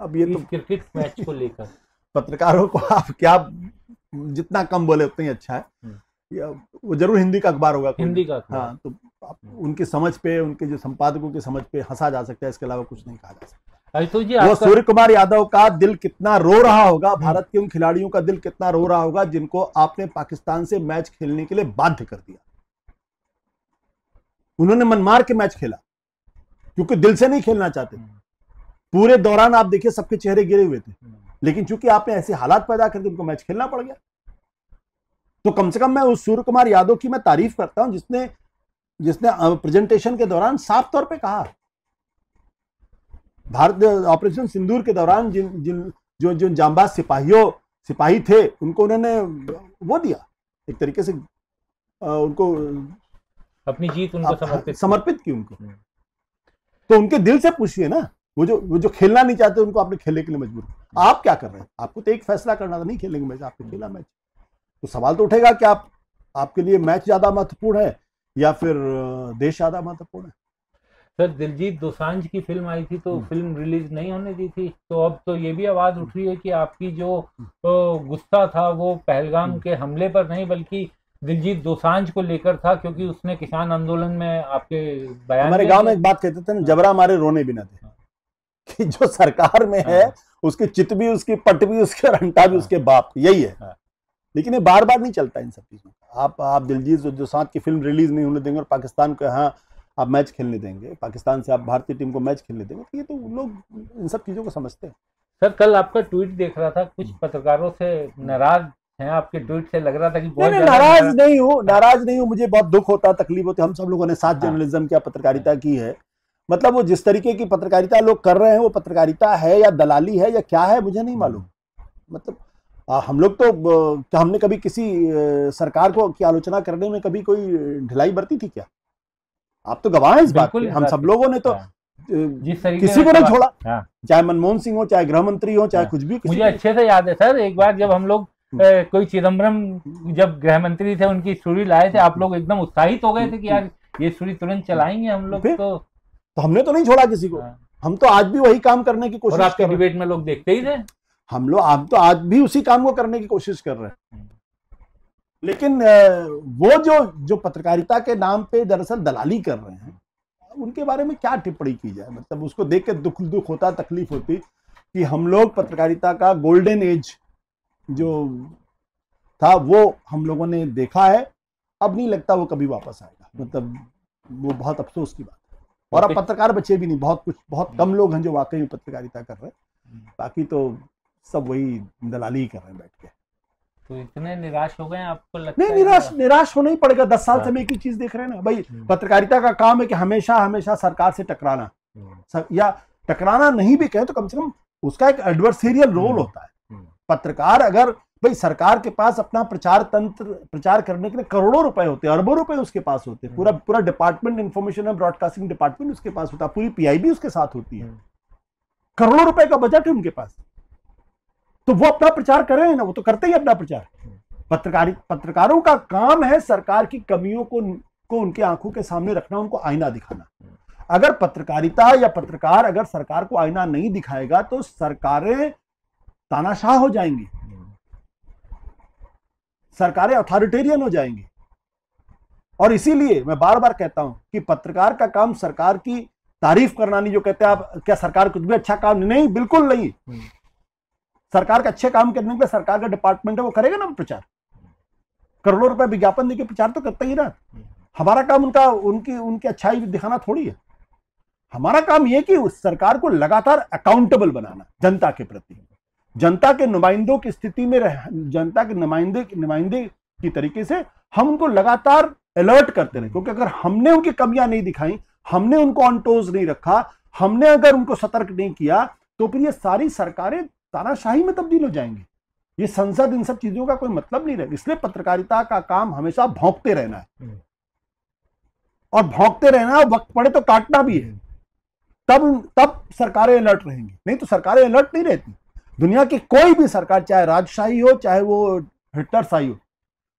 अब ये तो क्रिकेट मैच को लेकर पत्रकारों को आप क्या जितना कम बोले उतना ही अच्छा है। वो जरूर हिंदी का अखबार होगा, हिंदी का अखबार। हाँ, तो उनकी समझ पे, उनके जो संपादकों की समझ पे हंसा जा सकता है, इसके अलावा कुछ नहीं कहा जा सकता। वो सूर्य कुमार यादव का दिल कितना रो रहा होगा, भारत के उन खिलाड़ियों का दिल कितना रो रहा होगा जिनको आपने पाकिस्तान से मैच खेलने के लिए बाध्य कर दिया। उन्होंने मनमार के मैच खेला क्योंकि दिल से नहीं खेलना चाहते। पूरे दौरान आप देखिए सबके चेहरे गिरे हुए थे, लेकिन चूंकि आपने ऐसे हालात पैदा कर दिए उनको मैच खेलना पड़ गया। तो कम से कम मैं उस सूर्य कुमार यादव की मैं तारीफ करता हूं जिसने प्रेजेंटेशन के दौरान साफ तौर पे कहा, भारत ऑपरेशन सिंदूर के दौरान जो जांबाज सिपाही थे उनको उन्होंने वो दिया, एक तरीके से उनको अपनी जीत उनको समर्पित की उनको। तो उनके दिल से पूछिए ना, वो जो खेलना नहीं चाहते उनको आपने खेलने के लिए मजबूर। आप क्या कर रहे हैं? आपको तो एक फैसला करना था, नहीं खेलेंगे मैच, आपने खेला मैच। तो सवाल तो उठेगा कि आपके लिए मैच ज्यादा महत्वपूर्ण है या फिर देश ज्यादा महत्वपूर्ण है? सर, दिलजीत दोसांझ की फिल्म आई थी तो फिल्म रिलीज नहीं होने दी थी, तो अब तो ये भी आवाज उठ रही है कि आपकी जो गुस्सा था वो पहलगाम के हमले पर नहीं बल्कि दिलजीत दोसांझ को लेकर था, क्योंकि उसने किसान आंदोलन में आपके बयान। हमारे गांव में एक बात कहते थे ना, जबरा मारे रोने भी ना थे, कि जो सरकार में है उसकी चित भी, उसकी पट भी, उसके रंटा भी उसके बाप, यही है। लेकिन ये बार बार नहीं चलता इन सब चीजों का। आप दिलजीत दोसांझ की फिल्म रिलीज नहीं होने देंगे और पाकिस्तान को यहाँ आप मैच खेलने देंगे, पाकिस्तान से आप भारतीय टीम को मैच खेलने देंगे, तो ये तो लोग इन सब चीजों को समझते हैं। सर, कल आपका ट्वीट देख रहा था, कुछ पत्रकारों से नाराज हैं आपके ट्वीट से, लग रहा था कि बहुत नाराज नहीं हूँ। मुझे बहुत दुख होता है, तकलीफ होती है। हम सब लोगों ने साथ जर्नलिज्म क्या पत्रकारिता की है, मतलब वो जिस तरीके की पत्रकारिता लोग कर रहे हैं वो पत्रकारिता है या दलाली है या क्या है मुझे नहीं मालूम। मतलब हम लोग तो क्या हमने कभी किसी सरकार की आलोचना करने में कभी कोई ढिलाई बरती थी क्या? आप तो गवाह हैं इस बात के। हम सब लोगों ने तो किसी को नहीं छोड़ा, चाहे मनमोहन सिंह हो, चाहे गृह मंत्री हो, चाहे कुछ भी। मुझे अच्छे से याद है सर, एक बार जब हम लोग कोई चिदम्बरम जब गृह मंत्री थे उनकी स्टोरी लाए थे, आप लोग एकदम उत्साहित हो गए थे कि यार ये स्टोरी तुरंत चलाएंगे हम लोग। तो हमने तो नहीं छोड़ा किसी को, हम तो आज भी वही काम करने की कोशिश कर रहे हैं। डिबेट में लोग देखते ही थे, हम तो आज भी उसी काम को करने की कोशिश कर रहे हैं। लेकिन वो जो पत्रकारिता के नाम पे दरअसल दलाली कर रहे हैं, उनके बारे में क्या टिप्पणी की जाए। मतलब उसको देख के दुख होता, तकलीफ होती कि हम लोग पत्रकारिता का गोल्डन एज जो था वो हम लोगों ने देखा है, अब नहीं लगता वो कभी वापस आएगा। मतलब वो बहुत अफसोस की बात है। और अब पत्रकार बचे भी नहीं, बहुत कम लोग हैं जो वाकई में पत्रकारिता कर रहे हैं, बाकी तो सब वही दलाली ही कर रहे हैं बैठ के। तो इतने निराश हो गए आपको लगता है? नहीं, निराश होना ही पड़ेगा। 10 साल से हम एक ही चीज देख रहे हैं ना भाई। पत्रकारिता का काम है कि हमेशा सरकार से टकराना, या टकराना नहीं भी कहे तो कम से कम उसका एक एडवर्सेरियल रोल होता है। पत्रकार अगर भाई सरकार के पास अपना प्रचार करने के लिए करोड़ों रुपए होते हैं, अरबों रुपए उसके पास होते हैं, पूरा department information and broadcasting department उसके पास होता है, पूरी पीआईबी उसके साथ होती है, करोड़ों रुपए का बजट है उनके पास, तो वो अपना प्रचार करें ना, वो तो करते ही अपना प्रचार। पत्रकारों का काम है सरकार की कमियों को उनकी आंखों के सामने रखना, उनको आईना दिखाना। अगर पत्रकारिता या पत्रकार अगर सरकार को आईना नहीं दिखाएगा तो सरकारें तानाशाह हो जाएंगी, सरकारें अथॉरिटेरियन हो जाएंगी। और इसीलिए मैं बार बार कहता हूं कि पत्रकार का काम सरकार की तारीफ करना नहीं। जो कहते हैं आप क्या सरकार कुछ भी अच्छा काम नहीं, बिल्कुल नहीं। सरकार का अच्छे काम करने के लिए सरकार का डिपार्टमेंट है, वो करेगा ना प्रचार, करोड़ों रुपए विज्ञापन देके प्रचार तो करता ही ना। हमारा काम उनकी अच्छाई दिखाना थोड़ी है। हमारा काम यह कि उस सरकार को लगातार अकाउंटेबल बनाना जनता के प्रति, जनता के नुमाइंदों की स्थिति में जनता के नुमाइंदे की तरीके से हम उनको लगातार अलर्ट करते रहे। क्योंकि अगर हमने उनकी कमियां नहीं दिखाई, हमने उनको ऑन टोज नहीं रखा, हमने अगर उनको सतर्क नहीं किया, तो फिर ये सारी सरकारें तानाशाही में तब्दील हो जाएंगी। ये संसद इन सब चीजों का कोई मतलब नहीं रहे। इसलिए पत्रकारिता का काम हमेशा भौंकते रहना है, और भौंकते रहना, वक्त पड़े तो काटना भी है। तब सरकारें अलर्ट रहेंगी, नहीं तो सरकारें अलर्ट नहीं रहती। दुनिया की कोई भी सरकार, चाहे राजशाही हो चाहे वो हिटलरशाही हो,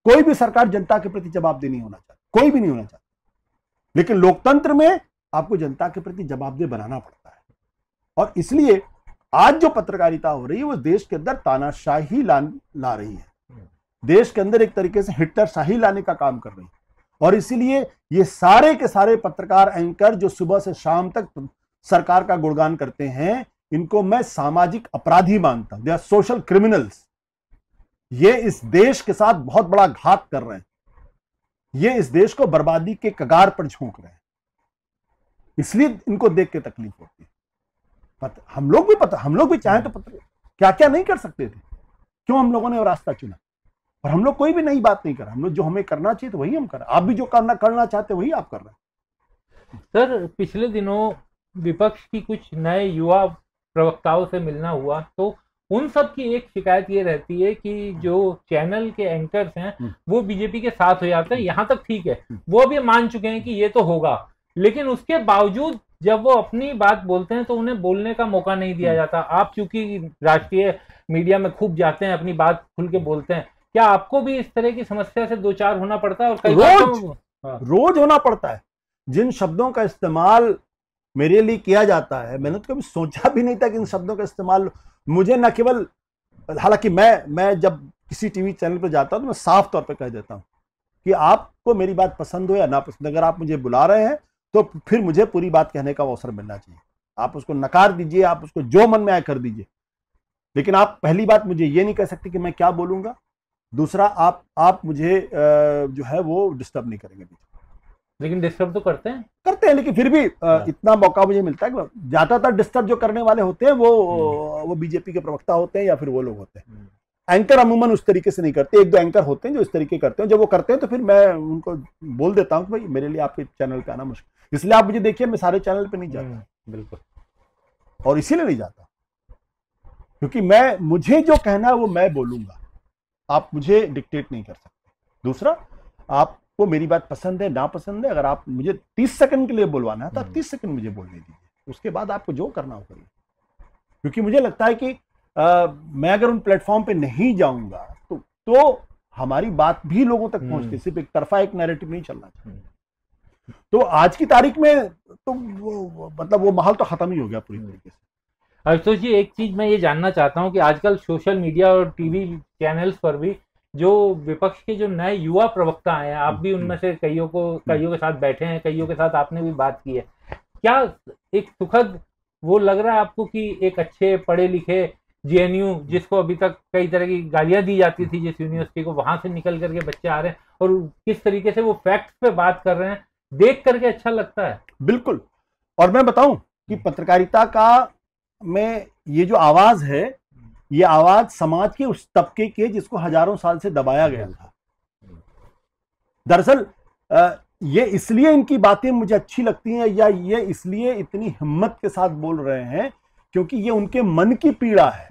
कोई भी सरकार जनता के प्रति जवाबदेह नहीं होना चाहती, कोई भी नहीं होना चाहती। लेकिन लोकतंत्र में आपको जनता के प्रति जवाबदेह बनाना पड़ता है। और इसलिए आज जो पत्रकारिता हो रही है वो देश के अंदर तानाशाही ला रही है, देश के अंदर एक तरीके से हिटलरशाही लाने का काम कर रही है। और इसीलिए ये सारे के सारे पत्रकार, एंकर जो सुबह से शाम तक सरकार का गुणगान करते हैं, इनको मैं सामाजिक अपराधी मानता हूं। They are social criminals. ये इस देश के साथ बहुत बड़ा घात कर रहे हैं, ये इस देश को बर्बादी के कगार पर झोंक रहे हैं। इसलिए इनको देख के तकलीफ होती है। हम लोग भी चाहें तो क्या क्या नहीं कर सकते थे, क्यों हम लोगों ने वो रास्ता चुना? और हम लोग कोई भी नई बात नहीं कर रहे। हम लोग जो हमें करना चाहिए तो वही हम कर रहे हैं। आप भी जो करना चाहते वही आप कर रहे हैं। सर, पिछले दिनों विपक्ष की कुछ नए युवा प्रवक्ताओं से मिलना हुआ, तो उन सब की एक शिकायत ये रहती है कि जो चैनल के एंकर्स हैं वो बीजेपी के साथ हो जाते हैं। यहाँ तक ठीक है, वो भी मान चुके हैं कि ये तो होगा, लेकिन उसके बावजूद जब वो अपनी बात बोलते हैं तो उन्हें बोलने का मौका नहीं दिया जाता। आप चूंकि राष्ट्रीय मीडिया में खूब जाते हैं, अपनी बात खुल के बोलते हैं, क्या आपको भी इस तरह की समस्या से दो चार होना पड़ता है? और कई रोज होना पड़ता है। जिन शब्दों का इस्तेमाल मेरे लिए किया जाता है, मैंने तो कभी सोचा भी नहीं था कि इन शब्दों का इस्तेमाल मुझे न केवल, हालांकि मैं जब किसी टीवी चैनल पर जाता हूं तो मैं साफ तौर पे कह देता हूं कि आपको मेरी बात पसंद हो या ना पसंद, अगर आप मुझे बुला रहे हैं तो फिर मुझे पूरी बात कहने का अवसर मिलना चाहिए। आप उसको नकार दीजिए, आप उसको जो मन में आए कर दीजिए, लेकिन आप पहली बात मुझे ये नहीं कह सकते कि मैं क्या बोलूंगा। दूसरा, आप मुझे जो है वो डिस्टर्ब नहीं करेंगे। लेकिन डिस्टर्ब तो करते हैं, लेकिन फिर भी इतना मौका मुझे मिलता है कि ज्यादातर डिस्टर्ब जो करने वाले होते हैं वो बीजेपी के प्रवक्ता होते हैं या फिर वो लोग होते हैं। एंकर अमूमन उस तरीके से नहीं करते। एक दो एंकर होते हैं जो इस तरीके करते हैं। जब वो करते हैं तो फिर मैं उनको बोल देता हूँ कि भाई मेरे लिए आपके चैनल पे आना मुश्किल, इसलिए आप मुझे देखिए, मैं सारे चैनल पे नहीं जाता। बिल्कुल। और इसीलिए नहीं जाता क्योंकि मुझे जो कहना है वो मैं बोलूंगा, आप मुझे डिक्टेट नहीं कर सकते। दूसरा, आपको मेरी बात पसंद है ना पसंद है, अगर आप मुझे 30 सेकंड के लिए बुलवाना है तो आप 30 सेकंड मुझे बोलने दीजिए, उसके बाद आपको जो करना हो करिए। क्योंकि मुझे लगता है कि मैं अगर उन प्लेटफॉर्म पे नहीं जाऊंगा तो हमारी बात भी लोगों तक पहुंचती, सिर्फ एक तरफा एक नैरेटिव नहीं चलना चाहिए। तो आज की तारीख में तो वो माहौल तो खत्म ही हो गया पूरी तरीके से। आशुतोष जी, एक चीज मैं ये जानना चाहता हूँ कि आजकल सोशल मीडिया और टीवी चैनल्स पर भी जो विपक्ष के जो नए युवा प्रवक्ता हैं, आप भी उनमें से कईयों के साथ बैठे हैं, कईयों के साथ आपने भी बात की है, क्या एक सुखद वो लग रहा है आपको कि एक अच्छे पढ़े लिखे जेएनयू, जिसको अभी तक कई तरह की गालियां दी जाती थी जिस यूनिवर्सिटी को, वहां से निकल करके बच्चे आ रहे हैं और किस तरीके से वो फैक्ट्स पे बात कर रहे हैं, देख करके अच्छा लगता है? बिल्कुल। और मैं बताऊं कि पत्रकारिता का में ये जो आवाज है, ये आवाज समाज के उस तबके के जिसको हजारों साल से दबाया गया था। दरअसल ये इसलिए इनकी बातें मुझे अच्छी लगती हैं, या ये इसलिए इतनी हिम्मत के साथ बोल रहे हैं क्योंकि ये उनके मन की पीड़ा है।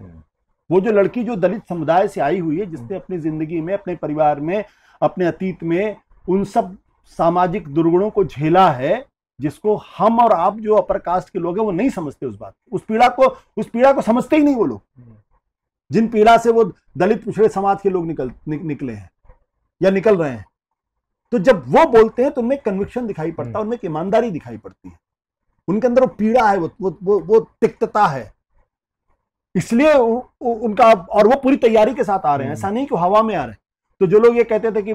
वो जो लड़की जो दलित समुदाय से आई हुई है, जिसने अपनी जिंदगी में, अपने परिवार में, अपने अतीत में उन सब सामाजिक दुर्गुणों को झेला है, जिसको हम और आप जो अपर कास्ट के लोग हैं वो नहीं समझते। उस बात, उस पीड़ा को समझते ही नहीं वो लोग, जिन पीड़ा से वो दलित पिछड़े समाज के लोग निकले हैं या निकल रहे हैं। तो जब वो बोलते हैं तो उनमें कन्विक्शन दिखाई पड़ता है, उनमें ईमानदारी दिखाई पड़ती है, उनके अंदर वो पीड़ा है, वो तिक्तता है। इसलिए उनका, और वो पूरी तैयारी के साथ आ रहे हैं, ऐसा नहीं कि हवा में आ रहे हैं। तो जो लोग ये कहते थे कि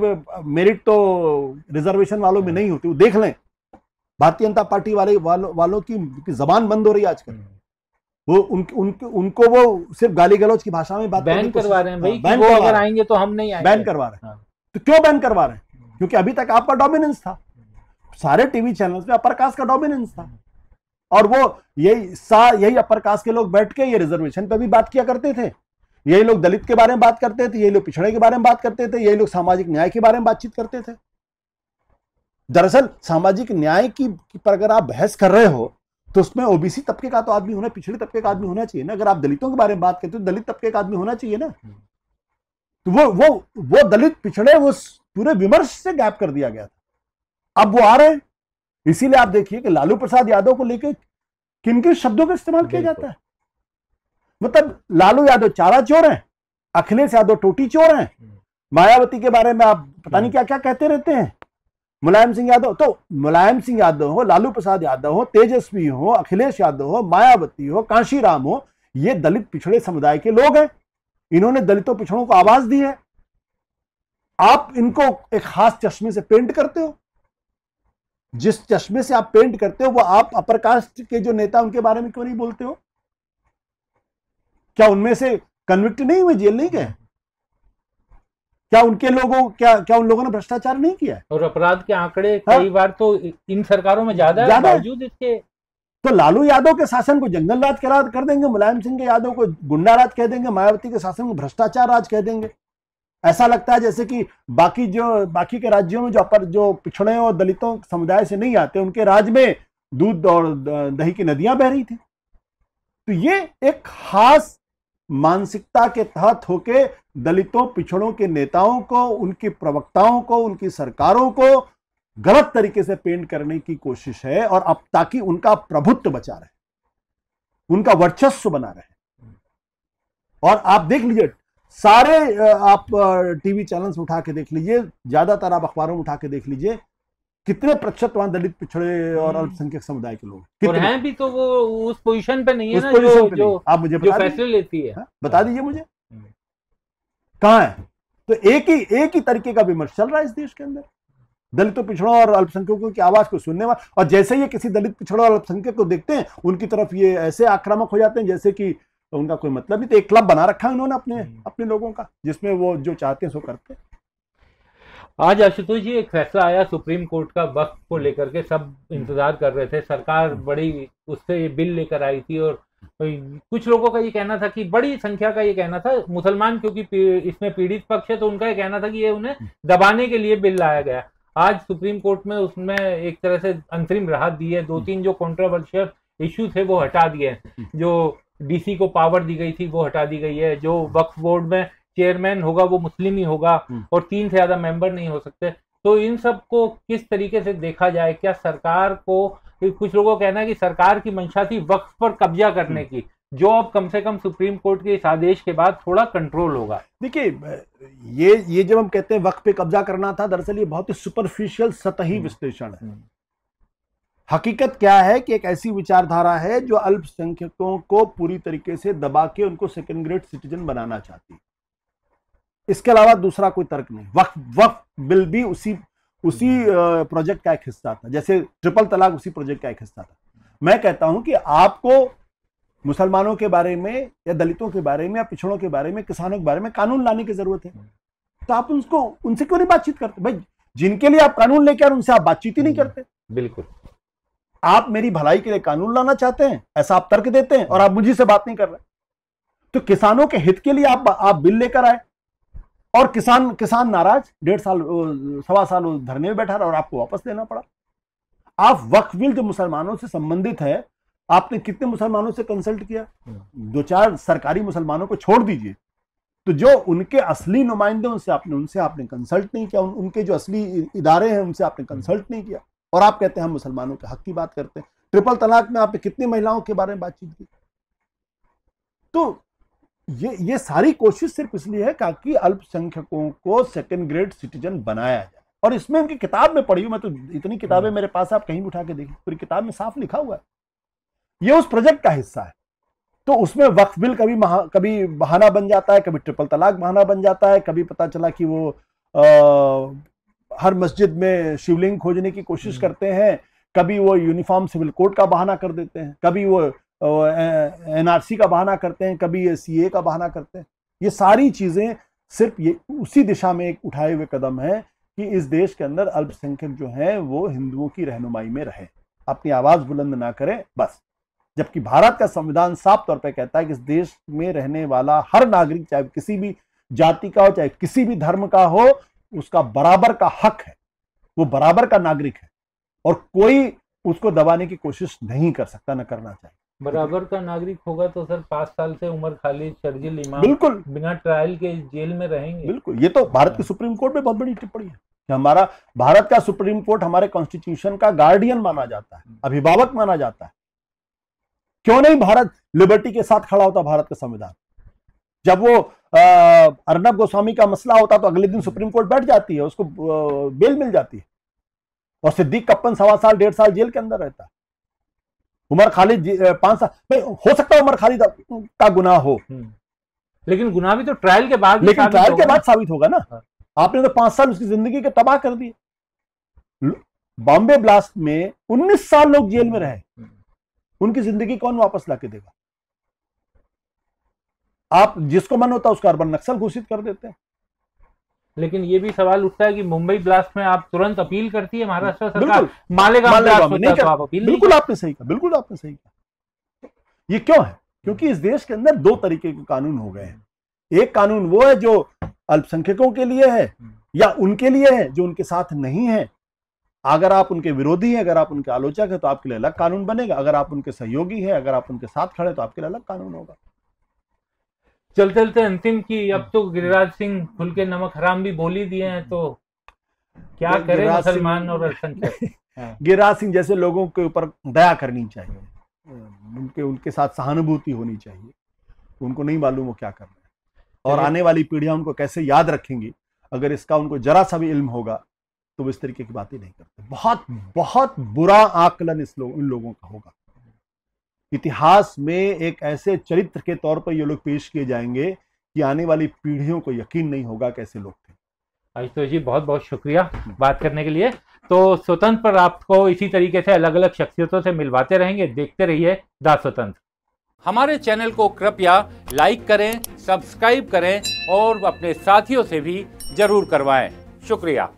मेरिट तो रिजर्वेशन वालों में नहीं होती, वो देख लें, भारतीय जनता पार्टी वालों की जबान बंद हो रही है आजकल। वो उनको वो सिर्फ गाली गलौज की भाषा में बात बैन करवा रहे हैं भाई, वो अगर आएंगे तो हम नहीं आएंगे। बैन करवा रहे हैं। तो क्यों बैन करवा रहे हैं? क्योंकि अभी तक आपका डोमिनेंस था, सारे टीवी चैनल्स में अपर कास्ट का डोमिनेंस था, और वो यही अपर कास्ट के लोग बैठ के ये रिजर्वेशन पे भी बात किया करते थे, यही लोग दलित के बारे में बात करते थे, यही लोग पिछड़े के बारे में बात करते थे, यही लोग सामाजिक न्याय के बारे में बातचीत करते थे। दरअसल सामाजिक न्याय की पर अगर आप बहस कर रहे हो तो उसमें ओबीसी तबके का तो आदमी होना, पिछड़े तबके का आदमी होना चाहिए ना। अगर आप दलितों के बारे में बात करते हो तो दलित तबके का आदमी होना चाहिए ना। तो वो दलित पिछड़े वो पूरे विमर्श से गैप कर दिया गया था। अब वो आ रहे हैं। इसीलिए आप देखिए कि लालू प्रसाद यादव को लेकर किन किन शब्दों का इस्तेमाल किया जाता है। मतलब लालू यादव चारा चोर हैं, अखिलेश यादव टोटी चोर हैं, मायावती के बारे में आप पता नहीं क्या क्या कहते रहते हैं, मुलायम सिंह यादव, तो मुलायम सिंह यादव हो, लालू प्रसाद यादव हो, तेजस्वी हो, अखिलेश यादव हो, मायावती हो, कांशीराम हो, ये दलित पिछड़े समुदाय के लोग हैं। इन्होंने दलितों पिछड़ों को आवाज दी है। आप इनको एक खास चश्मे से पेंट करते हो। जिस चश्मे से आप पेंट करते हो वो आप अपर कास्ट के जो नेता उनके बारे में क्यों नहीं बोलते हो? क्या उनमें से कन्विक्ट नहीं हुए, जेल नहीं गए? क्या उन लोगों ने भ्रष्टाचार नहीं किया है? और अपराध के आंकड़े कई बार तो इन सरकारों में ज्यादा है, बावजूद इसके। तो लालू यादव के शासन को जंगल राज कर देंगे, मुलायम सिंह के यादव को गुंडा राज कह देंगे, मायावती के शासन को भ्रष्टाचार राज कह देंगे। ऐसा लगता है जैसे कि बाकी के राज्यों में जो पिछड़े और दलितों समुदाय से नहीं आते, उनके राज्य में दूध और दही की नदियां बह रही थी। तो ये एक खास मानसिकता के तहत होके दलितों पिछड़ों के नेताओं को, उनके प्रवक्ताओं को, उनकी सरकारों को गलत तरीके से पेंट करने की कोशिश है, और अब ताकि उनका प्रभुत्व बचा रहे, उनका वर्चस्व बना रहे। और आप देख लीजिए, सारे आप टीवी चैनल्स उठा के देख लीजिए, ज्यादातर आप अखबारों में उठा के देख लीजिए, कितने प्रतिशत वहां दलित पिछड़े और अल्पसंख्यक समुदाय के लोग, और हैं भी तो वो उस पोजीशन पे नहीं है ना, जो आप मुझे जो फैसले लेती है। बता दीजिए मुझे कहां है। तो एक ही तरीके का विमर्श चल रहा है इस देश के अंदर, दलितों पिछड़ों और अल्पसंख्यकों की आवाज को सुनने वाला। और जैसे ये किसी दलित पिछड़ों और अल्पसंख्यक को देखते हैं, उनकी तरफ ये ऐसे आक्रामक हो जाते हैं जैसे कि उनका कोई मतलब नहीं। तो एक क्लब बना रखा है उन्होंने अपने लोगों का, जिसमें वो जो चाहते हैं सो करते हैं। आज आशुतोष जी, एक फैसला आया सुप्रीम कोर्ट का वक्फ को लेकर के, सब इंतजार कर रहे थे। सरकार बड़ी उससे ये बिल लेकर आई थी, और कुछ लोगों का ये कहना था कि, बड़ी संख्या का ये कहना था, मुसलमान क्योंकि इसमें पीड़ित पक्ष है, तो उनका ये कहना था कि ये उन्हें दबाने के लिए बिल लाया गया। आज सुप्रीम कोर्ट में उसमें एक तरह से अंतरिम राहत दी है। 2-3 जो कंट्रोवर्शियल इश्यू थे वो हटा दिए। जो डीसी को पावर दी गई थी वो हटा दी गई है। जो वक्फ बोर्ड में चेयरमैन होगा वो मुस्लिम ही होगा, और 3 से ज्यादा मेंबर नहीं हो सकते। तो इन सब को किस तरीके से देखा जाए? क्या सरकार को, कुछ लोगों का कहना है कि सरकार की मंशा थी वक्फ पर कब्जा करने की, जो अब कम से कम सुप्रीम कोर्ट के इस आदेश के बाद थोड़ा कंट्रोल होगा। देखिए, ये जब हम कहते हैं वक्फ पे कब्जा करना था, दरअसल ये बहुत ही सुपरफिशियल, सतही विश्लेषण है। हकीकत क्या है कि एक ऐसी विचारधारा है जो अल्पसंख्यकों को पूरी तरीके से दबा के उनको सेकंड ग्रेड सिटीजन बनाना चाहती है। इसके अलावा दूसरा कोई तर्क नहीं। वक्फ बिल भी उसी प्रोजेक्ट का एक हिस्सा था, जैसे ट्रिपल तलाक उसी प्रोजेक्ट का एक हिस्सा था। मैं कहता हूं कि आपको मुसलमानों के बारे में या दलितों के बारे में या पिछड़ों के बारे में, किसानों के बारे में कानून लाने की जरूरत है। तो आप उनसे क्यों नहीं बातचीत करते? भाई, जिनके लिए आप कानून लेके आ रहे उनसे आप बातचीत ही नहीं करते। बिल्कुल, आप मेरी भलाई के लिए कानून लाना चाहते हैं, ऐसा आप तर्क देते हैं, और आप मुझे से बात नहीं कर रहे। तो किसानों के हित के लिए आप बिल लेकर आए, और किसान नाराज, 1.5 साल 1.25 साल धरने में बैठा रहा, और आपको वापस लेना पड़ा। आप वक्फ बिल जो मुसलमानों से संबंधित है, आपने कितने मुसलमानों से कंसल्ट किया? 2-4 सरकारी मुसलमानों को छोड़ दीजिए, तो जो उनके असली नुमाइंदे उनसे आपने कंसल्ट नहीं किया। उनके जो असली इदारे हैं उनसे आपने कंसल्ट नहीं किया, और आप कहते हैं हम मुसलमानों के हक की बात करते हैं। ट्रिपल तलाक में आपने कितनी महिलाओं के बारे में बातचीत की? तो ये सारी कोशिश सिर्फ इसलिए है ताकि अल्पसंख्यकों को सेकंड ग्रेड सिटीजन बनाया जाए। और इसमें उनकी किताब में पढ़ी हूं मैं, तो इतनी किताबें मेरे पास, आप कहीं भी उठा के देखिए, पूरी किताब में साफ लिखा हुआ है। ये उस प्रोजेक्ट का हिस्सा है। तो उसमें वक्फ बिल कभी बहाना बन जाता है, कभी ट्रिपल तलाक बहाना बन जाता है, कभी पता चला कि वो हर मस्जिद में शिवलिंग खोजने की कोशिश करते हैं, कभी वो यूनिफॉर्म सिविल कोड का बहाना कर देते हैं, कभी वो एनआरसी का बहाना करते हैं, कभी ये सीए का बहाना करते हैं। ये सारी चीजें सिर्फ ये उसी दिशा में एक उठाए हुए कदम है कि इस देश के अंदर अल्पसंख्यक जो है वो हिंदुओं की रहनुमाई में रहे, अपनी आवाज बुलंद ना करें, बस। जबकि भारत का संविधान साफ तौर पे कहता है कि इस देश में रहने वाला हर नागरिक, चाहे किसी भी जाति का हो, चाहे किसी भी धर्म का हो, उसका बराबर का हक है, वो बराबर का नागरिक है, और कोई उसको दबाने की कोशिश नहीं कर सकता, न करना चाहिए। बराबर का नागरिक होगा तो सर 5 साल से उमर खालिद, शर्जील इमाम बिल्कुल बिना ट्रायल के जेल में रहेंगे। बिल्कुल, ये तो भारत की सुप्रीम कोर्ट में बहुत बड़ी टिप्पणी है कि हमारा भारत का सुप्रीम कोर्ट हमारे कॉन्स्टिट्यूशन का गार्डियन माना जाता है, अभिभावक माना जाता है। क्यों नहीं भारत लिबर्टी के साथ खड़ा होता भारत का संविधान? जब वो अर्नब गोस्वामी का मसला होता तो अगले दिन सुप्रीम कोर्ट बैठ जाती है, उसको बेल मिल जाती है, और सिद्दीक कप्पन 1.25 साल 1.5 साल जेल के अंदर रहता है। उमर खालिद 5 साल, हो सकता है उमर खालिद का गुनाह हो, लेकिन गुनाह भी तो ट्रायल के बाद, लेकिन ट्रायल के बाद साबित होगा ना। आपने तो 5 साल उसकी जिंदगी के तबाह कर दिए। बॉम्बे ब्लास्ट में 19 साल लोग जेल में रहे, उनकी जिंदगी कौन वापस लाके देगा? आप जिसको मन होता है उसको अर्बन नक्सल घोषित कर देते हैं। लेकिन ये भी सवाल उठता है कि मुंबई ब्लास्ट में आप तुरंत अपील करती है महाराष्ट्र सरकार, मालेगांव ब्लास्ट में तो आप अपील नहीं। बिल्कुल आपने सही कहा, बिल्कुल आपने सही कहा। ये क्यों है? क्योंकि इस देश के अंदर 2 तरीके के कानून हो गए हैं। एक कानून वो है जो अल्पसंख्यकों के लिए है या उनके लिए है जो उनके साथ नहीं है। अगर आप उनके विरोधी हैं, अगर आप उनके आलोचक हैं तो आपके लिए अलग कानून बनेगा। अगर आप उनके सहयोगी हैं, अगर आप उनके साथ खड़े तो आपके लिए अलग कानून होगा। चलते चलते अंतिम की, अब तो गिरिराज सिंह खुल के नमक हराम भी बोली दिए हैं, तो क्या करें मुसलमान और अल्पसंख्यक? गिरिराज सिंह जैसे लोगों के ऊपर दया करनी चाहिए, उनके साथ सहानुभूति होनी चाहिए। उनको नहीं मालूम वो क्या कर रहे हैं, और आने वाली पीढ़ियां उनको कैसे याद रखेंगी। अगर इसका उनको जरा सा भी इल्म होगा तो वो इस तरीके की बातें नहीं करते। बहुत बहुत बुरा आकलन इन लोगों का होगा। इतिहास में एक ऐसे चरित्र के तौर पर ये लोग पेश किए जाएंगे कि आने वाली पीढ़ियों को यकीन नहीं होगा कैसे लोग थे। आशुतोष जी बहुत बहुत शुक्रिया बात करने के लिए। तो स्वतंत्र पर आपको इसी तरीके से अलग अलग शख्सियतों से मिलवाते रहेंगे। देखते रहिए द स्वतंत्र। हमारे चैनल को कृपया लाइक करें, सब्सक्राइब करें और अपने साथियों से भी जरूर करवाएं। शुक्रिया।